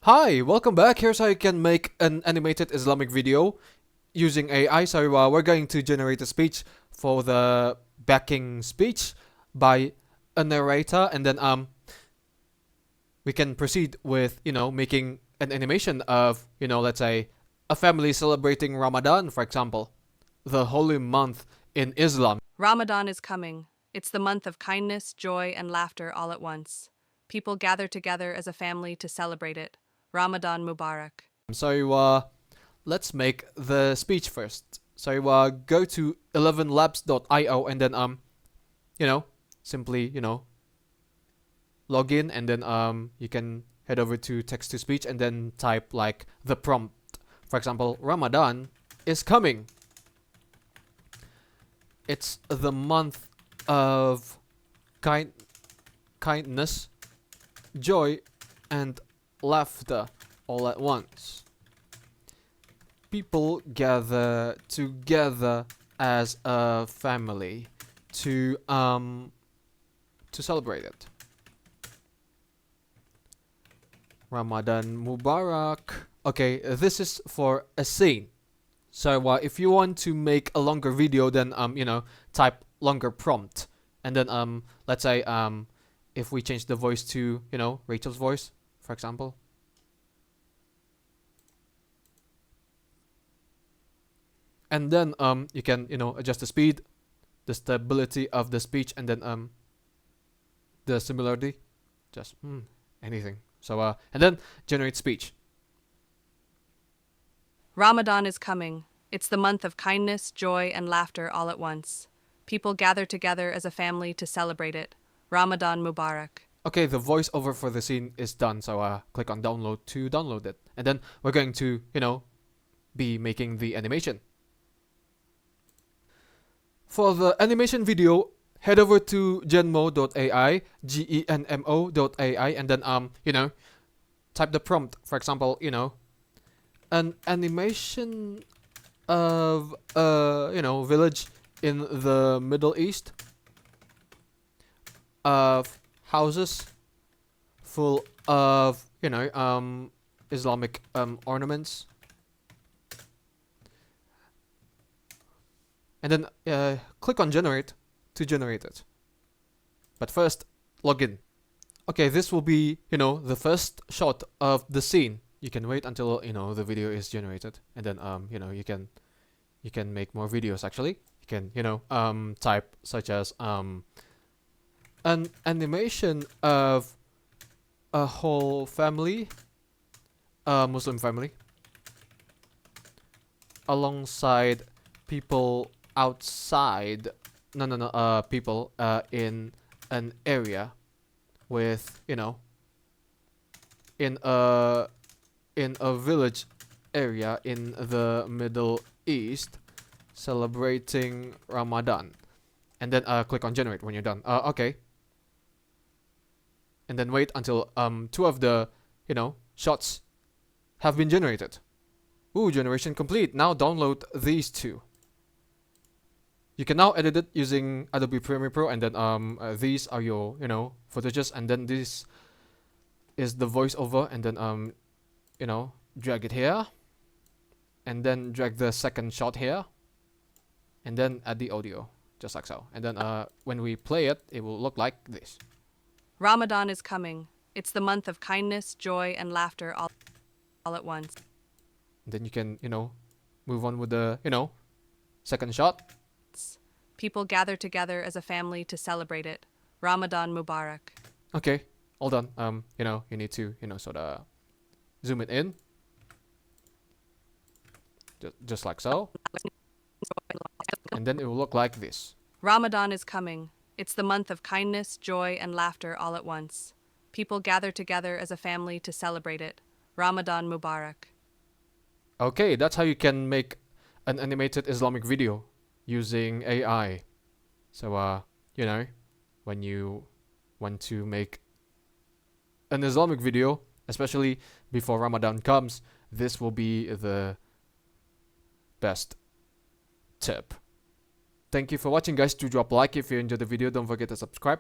Hi, welcome back. Here's how you can make an animated Islamic video using AI. So we're going to generate a speech for the backing speech by a narrator, and then we can proceed with making an animation of let's say a family celebrating Ramadan, for example, the holy month in Islam. Ramadan is coming. It's the month of kindness, joy, and laughter all at once. People gather together as a family to celebrate it. Ramadan Mubarak. So let's make the speech first. So go to 11labs.io and then simply log in, and then you can head over to text to speech and then type like the prompt. For example, Ramadan is coming. It's the month of kindness, joy, and laughter all at once. People gather together as a family to celebrate it. Ramadan Mubarak. Okay, this is for a scene. So if you want to make a longer video, then type longer prompt, and then let's say if we change the voice to Rachel's voice, for example. And then you can adjust the speed, the stability of the speech, and then the similarity, just anything. So and then generate speech. Ramadan is coming. It's the month of kindness, joy, and laughter all at once. People gather together as a family to celebrate it. Ramadan Mubarak. Okay, the voiceover for the scene is done. So click on download to download it, and then we're going to be making the animation. For the animation video, head over to genmo.ai, genmo.ai, and then type the prompt. For example, an animation of village in the Middle East, of houses full of Islamic ornaments, and then click on generate to generate it. But first, log in. Okay, this will be the first shot of the scene. You can wait until the video is generated, and then you can make more videos. Actually, you can type such as an animation of a whole family, a Muslim family, alongside people outside. No, people in an area with in a village area in the Middle East celebrating Ramadan, and then click on generate when you're done. Okay, and then wait until two of the shots have been generated. Ooh, generation complete. Now download these two. You can now edit it using Adobe Premiere Pro, and then these are your footages, and then this is the voiceover, and then drag it here, and then drag the second shot here, and then add the audio just like so, and then when we play it, it will look like this. Ramadan is coming. It's the month of kindness, joy, and laughter all at once. And then you can move on with the second shot. People gather together as a family to celebrate it. Ramadan Mubarak. Okay, all done. You need to sort of zoom it in, just like so, and then it will look like this. Ramadan is coming. It's the month of kindness, joy, and laughter all at once. People gather together as a family to celebrate it. Ramadan Mubarak. Okay, that's how you can make an animated Islamic video using AI. So when you want to make an Islamic video, especially before Ramadan comes, this will be the best tip. Thank you for watching, guys. Do drop a like if you enjoyed the video. Don't forget to subscribe.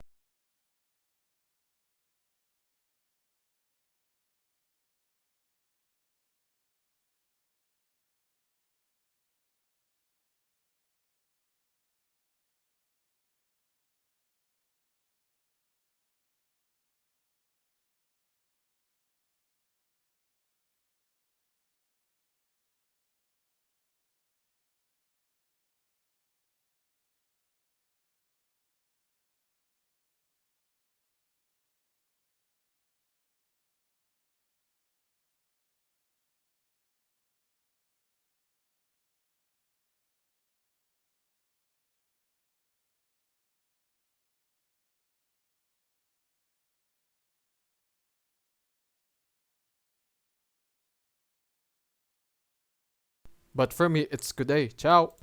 But for me, it's good day. Ciao.